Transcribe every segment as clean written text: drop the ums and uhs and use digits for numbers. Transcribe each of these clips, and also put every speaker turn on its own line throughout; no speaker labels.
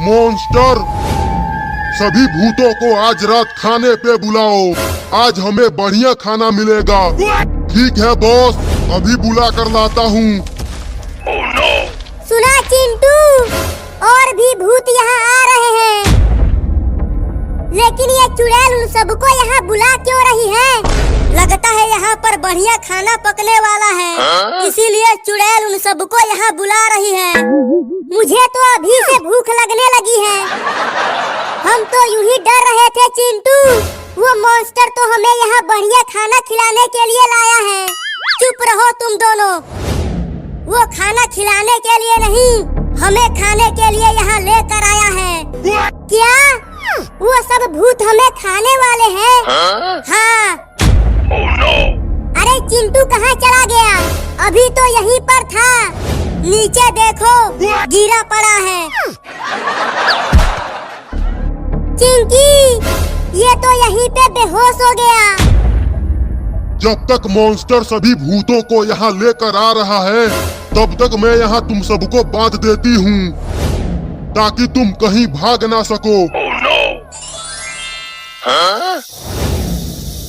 Monster, सभी भूतों को आज रात खाने पे बुलाओ। आज हमें बढ़िया खाना मिलेगा। ठीक है बॉस, अभी बुला कर लाता हूँ।
सुना चिंटू, और भी भूत यहाँ आ रहे हैं, लेकिन ये चुड़ैल उन सबको यहाँ बुला क्यों रही है? लगता है यहाँ पर बढ़िया खाना पकने वाला है, इसीलिए चुड़ैल उन सबको यहाँ बुला रही है। मुझे तो अभी से भूख लगने लगी है। हम तो यूं ही डर रहे थे चिंटू, वो मॉन्स्टर तो हमें यहाँ बढ़िया खाना खिलाने के लिए लाया है। चुप रहो तुम दोनों, वो खाना खिलाने के लिए नहीं, हमें खाने के लिए यहाँ लेकर आया है। क्या वो सब भूत हमें खाने वाले हैं? हाँ। अरे चिंटू कहाँ चला गया? अभी तो यहीं पर था। नीचे देखो, गिरा पड़ा है। चिंकी, ये तो यहीं पे बेहोश हो गया।
जब तक मॉन्स्टर सभी भूतों को यहाँ लेकर आ रहा है, तब तक मैं यहाँ तुम सबको बांध देती हूँ, ताकि तुम कहीं भाग ना सको।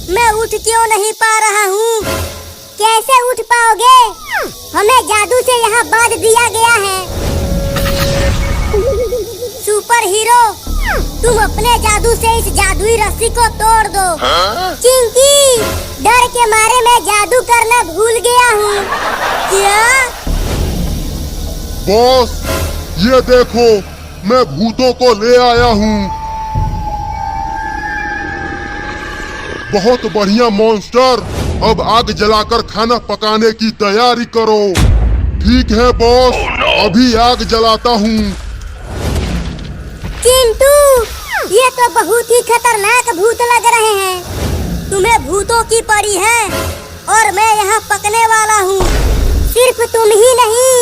मैं उठ क्यों नहीं पा रहा हूँ? कैसे उठ पाओगे? हमें जादू से यहाँ बांध दिया गया है। सुपर हीरो, तुम अपने जादू से इस जादुई रस्सी को तोड़ दो। चिंकी, डर के मारे मैं जादू करना भूल गया हूँ। क्या?
बॉस, ये देखो, मैं भूतों को ले आया हूँ। बहुत बढ़िया मॉन्स्टर, अब आग जलाकर खाना पकाने की तैयारी करो। ठीक है बॉस, अभी आग जलाता हूँ।
चिंटू, ये तो बहुत ही खतरनाक भूत लग रहे हैं। तुम्हें भूतों की पड़ी है और मैं यहाँ पकने वाला हूँ। सिर्फ तुम ही नहीं,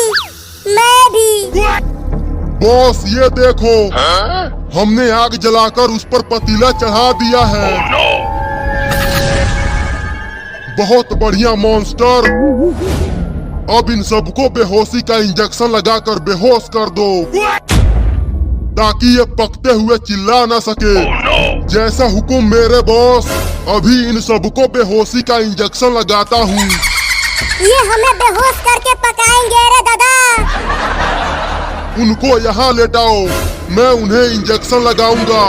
मैं भी।
बॉस ये देखो, हमने आग जलाकर उस पर पतीला चढ़ा दिया है। बहुत बढ़िया मॉन्स्टर, अब इन सबको बेहोशी का इंजेक्शन लगाकर बेहोश कर दो, ताकि ये पकते हुए चिल्ला ना सके। जैसा हुक्म मेरे बॉस, अभी इन सबको बेहोशी का इंजेक्शन लगाता हूँ।
ये हमें बेहोश करके पकाएंगे रे दादा।
उनको यहाँ लेटाओ, मैं उन्हें इंजेक्शन लगाऊंगा।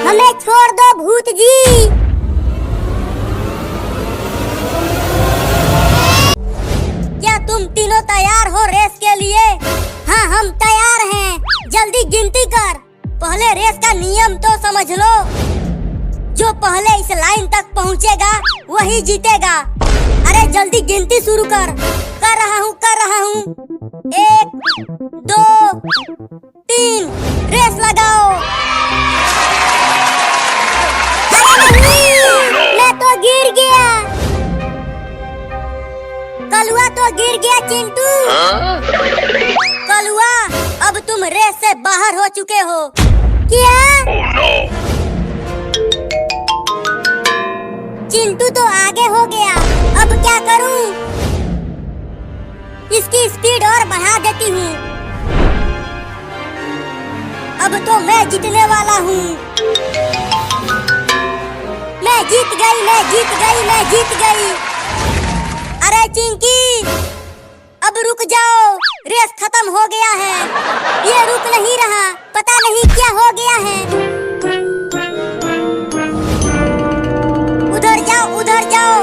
हमें छोड़ दो भूत जी। क्या तुम तीनों तैयार हो रेस के लिए? हाँ, हम तैयार हैं। जल्दी गिनती कर। पहले रेस का नियम तो समझ लो। जो पहले इस लाइन तक पहुँचेगा वही जीतेगा। अरे जल्दी गिनती शुरू कर। कर रहा हूँ। 1, 2, 3, रेस लगाओ। अरे नहीं, मैं तो गिर गया। कलुआ तो गिर गया चिंटू। कलुआ, अब तुम रेस से बाहर हो चुके हो। क्या? चिंटू तो आगे हो गया, अब क्या करूं? इसकी स्पीड और बढ़ा देती हूँ। अब तो मैं जीतने वाला हूँ। मैं जीत गई। अरे चिंकी, अब रुक जाओ, रेस खत्म हो गया है। ये रुक नहीं रहा, पता नहीं क्या हो गया है। उधर जाओ।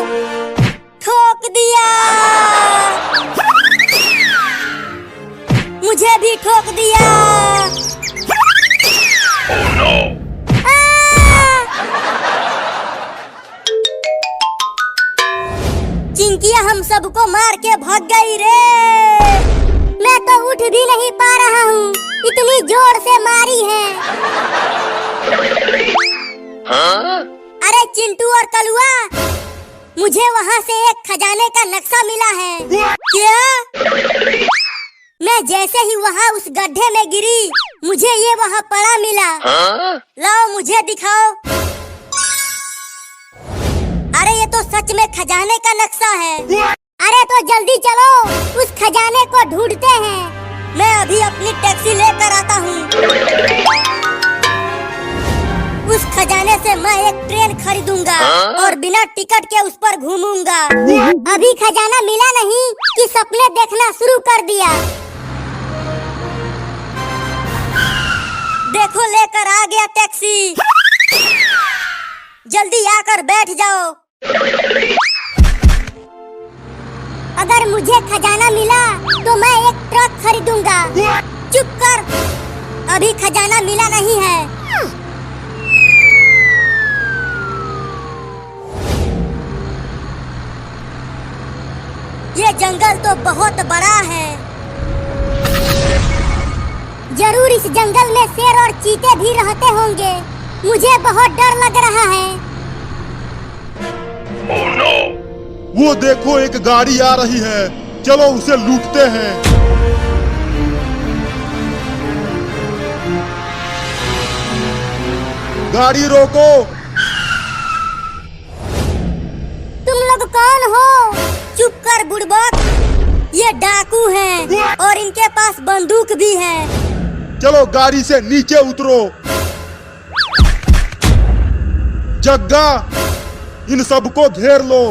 ठोक दिया, मुझे भी ठोक दिया। चिंकिया हम सबको मार के भाग गई रे। मैं तो उठ भी नहीं पा रहा हूँ, इतनी जोर से मारी है। अरे चिंटू और कलुआ, मुझे वहाँ से एक खजाने का नक्शा मिला है। क्या? मैं जैसे ही वहाँ उस गड्ढे में गिरी, मुझे ये वहाँ पड़ा मिला। लाओ मुझे दिखाओ। अरे ये तो सच में खजाने का नक्शा है। अरे तो जल्दी चलो, उस खजाने को ढूंढते हैं। मैं अभी अपनी टैक्सी लेकर आता हूँ। उस खजाने से मैं एक ट्रेन खरीदूंगा और बिना टिकट के उस पर घूमूंगा। अभी खजाना मिला नहीं कि सपने देखना शुरू कर दिया। देखो लेकर आ गया टैक्सी, जल्दी आकर बैठ जाओ। अगर मुझे खजाना मिला तो मैं एक ट्रक खरीदूंगा। चुप कर, अभी खजाना मिला नहीं है। ये जंगल तो बहुत बड़ा है। जरूर इस जंगल में शेर और चीते भी रहते होंगे। मुझे बहुत डर लग रहा है।
Oh no! वो देखो एक गाड़ी आ रही है, चलो उसे लूटते हैं। गाड़ी रोको।
तुम लोग कौन हो? चुप कर बुड़बक, ये डाकू हैं और इनके पास बंदूक भी है।
चलो गाड़ी से नीचे उतरो। जग्गा, इन सबको घेर लो।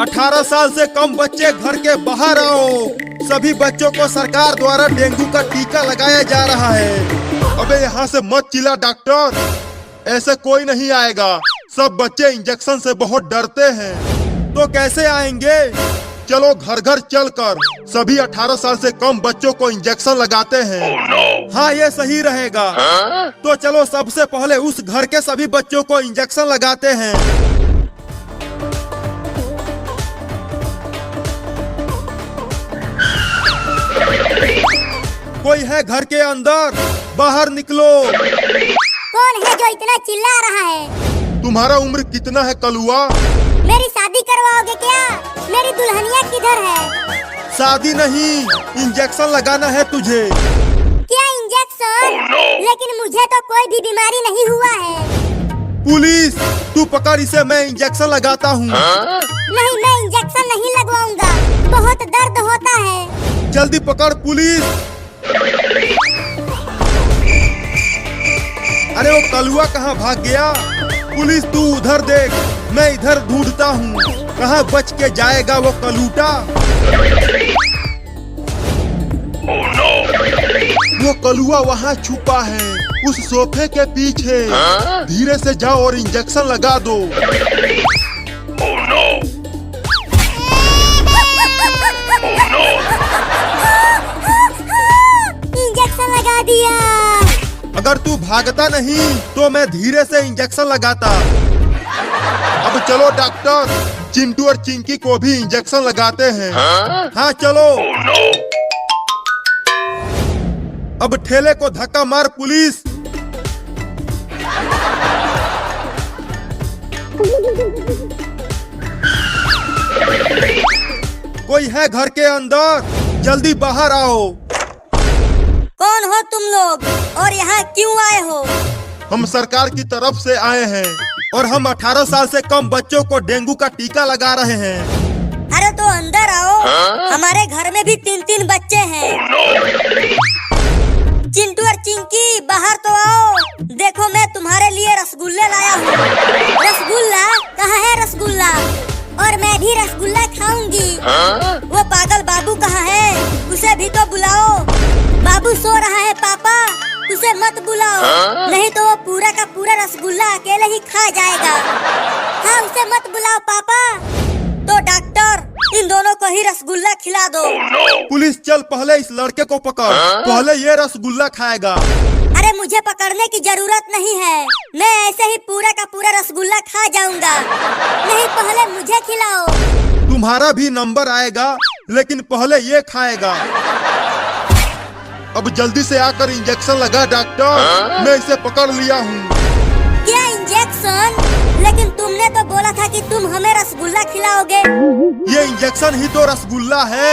18 साल से कम बच्चे घर के बाहर आओ। सभी बच्चों को सरकार द्वारा डेंगू का टीका लगाया जा रहा है।
अबे यहाँ से मत चिल्ला डॉक्टर, ऐसे कोई नहीं आएगा। सब बच्चे इंजेक्शन से बहुत डरते हैं।
तो कैसे आएंगे?
चलो घर घर चलकर सभी 18 साल से कम बच्चों को इंजेक्शन लगाते हैं।
हाँ, ये सही रहेगा। तो चलो सबसे पहले उस घर के सभी बच्चों को इंजेक्शन लगाते हैं। कोई है घर के अंदर? बाहर निकलो।
कौन है जो इतना चिल्ला रहा है?
तुम्हारा उम्र कितना है कलुआ?
मेरी शादी करवाओगे क्या? मेरी दुल्हनिया किधर है?
शादी नहीं, इंजेक्शन लगाना है तुझे।
क्या इंजेक्शन? लेकिन मुझे तो कोई भी बीमारी नहीं हुआ है।
पुलिस, तू पकड़ इसे, मैं इंजेक्शन लगाता हूँ।
नहीं, मैं इंजेक्शन नहीं लगवाऊंगा, बहुत दर्द होता है।
जल्दी पकड़ पुलिस। अरे वो कलुआ कहाँ भाग गया? पुलिस तू उधर देख, मैं इधर ढूंढता हूँ। कहाँ बच के जाएगा वो कलूटा?
वो कलुआ वहाँ छुपा है, उस सोफे के पीछे। धीरे से जाओ और इंजेक्शन लगा दो।
इंजेक्शन लगा दिया।
अगर तू भागता नहीं तो मैं धीरे से इंजेक्शन लगाता।
अब चलो डॉक्टर, चिंटू और चिंकी को भी इंजेक्शन लगाते हैं।
हाँ चलो। अब ठेले को धक्का मार पुलिस। कोई है घर के अंदर? जल्दी बाहर आओ।
कौन हो तुम लोग और यहाँ क्यों आए हो?
हम सरकार की तरफ से आए हैं
और हम 18 साल से कम बच्चों को डेंगू का टीका लगा रहे हैं।
अरे तो अंदर आओ, हमारे घर में भी 3-3 बच्चे हैं। चिंटू और चिंकी बाहर तो आओ, देखो मैं तुम्हारे लिए रसगुल्ले लाया हूँ। रसगुल्ला? कहाँ है रसगुल्ला? और मैं भी रसगुल्ला खाऊंगी। वो पागल बाबू कहाँ है? उसे भी तो बुलाओ। बाबू सो रहा है पापा, उसे मत बुलाओ, नहीं तो वो पूरा का पूरा रसगुल्ला अकेले ही खा जाएगा। हाँ, उसे मत बुलाओ पापा। तो डॉक्टर, इन दोनों को ही रसगुल्ला खिला दो।
पुलिस चल, पहले इस लड़के को पकड़। पहले ये रसगुल्ला खाएगा।
अरे मुझे पकड़ने की जरूरत नहीं है, मैं ऐसे ही पूरा का पूरा रसगुल्ला खा जाऊंगा। नहीं, पहले मुझे खिलाओ।
तुम्हारा भी नंबर आएगा, लेकिन पहले ये खाएगा।
अब जल्दी से आकर इंजेक्शन लगा डॉक्टर, मैं इसे पकड़ लिया हूँ।
क्या इंजेक्शन? लेकिन तुमने तो बोला था कि तुम हमें रसगुल्ला खिलाओगे।
ये इंजेक्शन ही तो रसगुल्ला है।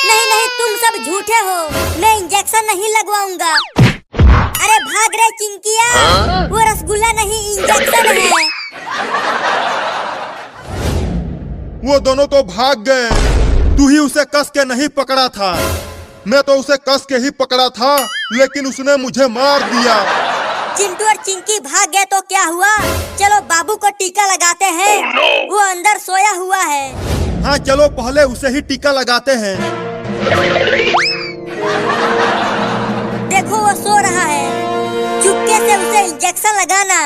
नहीं नहीं, तुम सब झूठे हो, मैं इंजेक्शन नहीं लगवाऊंगा। अरे भाग रहे चिंकिया, वो रसगुल्ला नहीं इंजेक्शन है।
वो दोनों तो भाग गए। तू ही उसे कस के नहीं पकड़ा था। मैं तो उसे कस के ही पकड़ा था, लेकिन उसने मुझे मार दिया।
चिंटू और चिंकी भाग गए तो क्या हुआ? चलो बाबू को टीका लगाते हैं। वो अंदर सोया हुआ है।
हाँ चलो पहले उसे ही टीका लगाते हैं।
देखो वो सो रहा है। चुपके से उसे इंजेक्शन लगाना,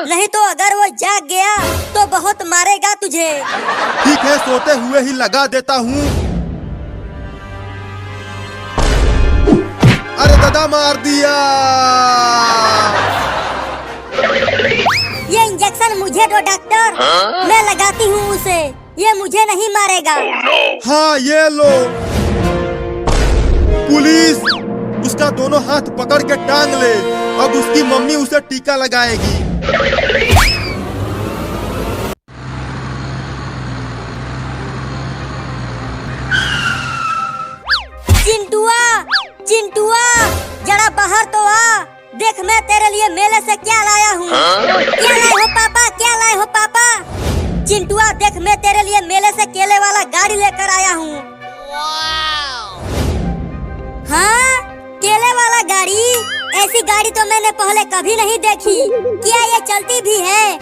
नहीं तो अगर वो जाग गया तो बहुत मारेगा तुझे।
ठीक है, सोते हुए ही लगा देता हूँ। अरे दादा मार दिया।
ये इंजेक्शन मुझे दो डॉक्टर, मैं लगाती हूँ उसे। ये मुझे नहीं मारेगा।
हाँ ये लो। पुलिस, उसका दोनों हाथ पकड़ के टांग ले। अब उसकी मम्मी उसे टीका लगाएगी।
चिंटुआ, चिंटुआ, जरा बाहर तो आ। देख मैं तेरे लिए मेले से क्या लाया हूँ। क्या लाए हो पापा? क्या लाए हो पापा? चिंटुआ देख मैं तेरे लिए मेले से केले वाला गाड़ी लेकर आया हूँ। हाँ, केले वाला गाड़ी? ऐसी गाड़ी तो मैंने पहले कभी नहीं देखी। क्या ये चलती भी है?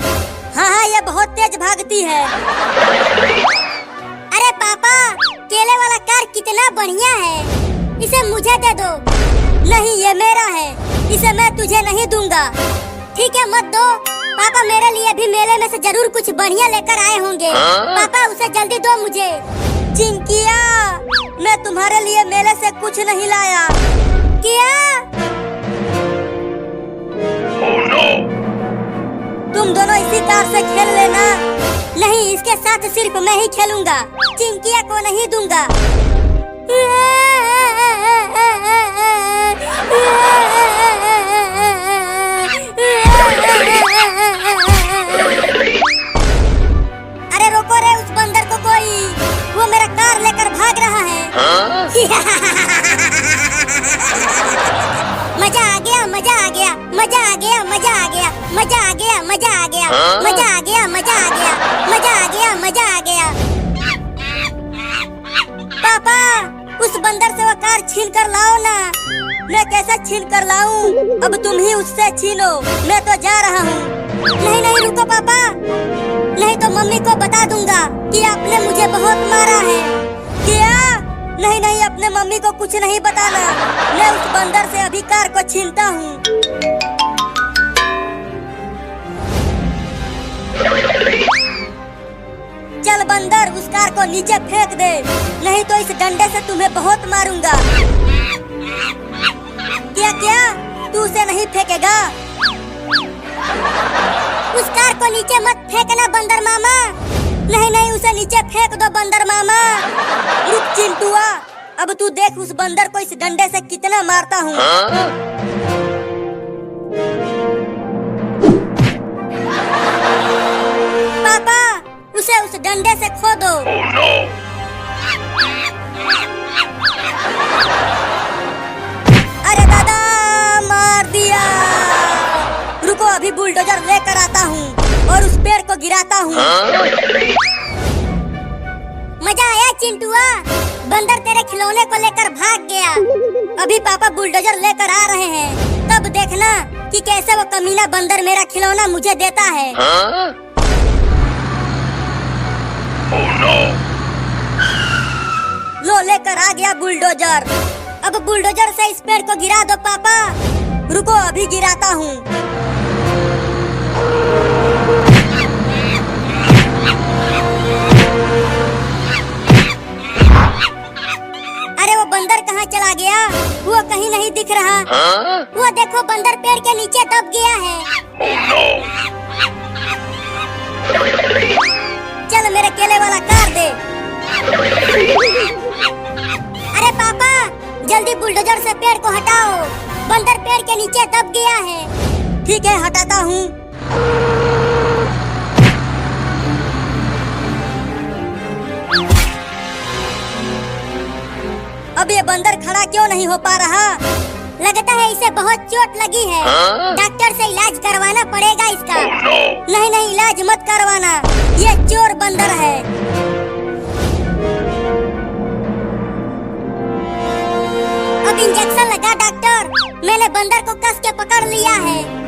हाँ हाँ, ये बहुत तेज भागती है। अरे पापा, केले वाला कार कितना बढ़िया है। इसे मुझे दे दो। नहीं, ये मेरा है। इसे मैं तुझे नहीं दूंगा। ठीक है, मत दो। पापा मेरे लिए भी मेले में से जरूर कुछ बढ़िया लेकर आए होंगे। पापा उसे जल्दी दो मुझे। चिंकिया, मैं तुम्हारे लिए मेले से कुछ नहीं लाया। क्या? तुम दोनों इसी कार से खेल लेना। नहीं, इसके साथ सिर्फ मैं ही खेलूंगा। चिंकिया को नहीं दूंगा। अरे रोको रे उस बंदर को कोई। वो मेरा कार लेकर भाग रहा है। मजा आ गया, मजा आ गया, मजा आ गया, मजा आ गया, मजा आ गया, मजा आ गया, मजा आ गया, मजा आ गया, मजा आ गया, मजा आ गया। पापा, उस बंदर से वो कार छीन कर लाओ ना। मैं कैसे छीन कर लाऊं? अब तुम ही उससे छीनो। मैं तो जा रहा हूँ। नहीं नहीं, रुको पापा, नहीं तो मम्मी को बता दूंगा कि आपने मुझे बहुत मारा है। क्या? नहीं नहीं, अपने मम्मी को कुछ नहीं बताना। मैं उस बंदर से अभी कार को छीनता हूँ। चल बंदर, उस कार को नीचे फेंक दे, नहीं तो इस डंडे से तुम्हें बहुत मारूंगा। क्या क्या? तू उसे नहीं फेंकेगा? उस कार को नीचे मत फेंकना बंदर मामा। नहीं नहीं, उसे नीचे फेंक दो बंदर मामा। रुक चिंटुआ, अब तू देख उस बंदर को इस डंडे से कितना मारता हूँ। पापा, उसे उस डंडे से खो दो। अरे दादा, मार दिया। रुको, अभी बुलडोजर लेकर आता हूँ और उस पेड़ को गिराता हूँ। मजा आया चिंटुआ? बंदर तेरे खिलौने को लेकर भाग गया। अभी पापा बुलडोजर लेकर आ रहे हैं, तब देखना कि कैसे वो कमीना बंदर मेरा खिलौना मुझे देता है। लो, लेकर आ गया बुलडोजर। अब बुलडोजर से इस पेड़ को गिरा दो पापा। रुको, अभी गिराता हूँ। अरे वो बंदर कहाँ चला गया? वो कहीं नहीं दिख रहा। वो देखो, बंदर पेड़ के नीचे दब गया है। चल मेरे केले वाला कार दे। अरे पापा, जल्दी बुलडोजर से पेड़ को हटाओ। बंदर पेड़ के नीचे दब गया है। ठीक है, हटाता हूँ। अब ये बंदर खड़ा क्यों नहीं हो पा रहा? लगता है इसे बहुत चोट लगी है। डॉक्टर से इलाज करवाना पड़ेगा इसका। नहीं नहीं, इलाज मत करवाना, ये चोर बंदर है। अब इंजेक्शन लगा डॉक्टर। मैंने बंदर को कस के पकड़ लिया है।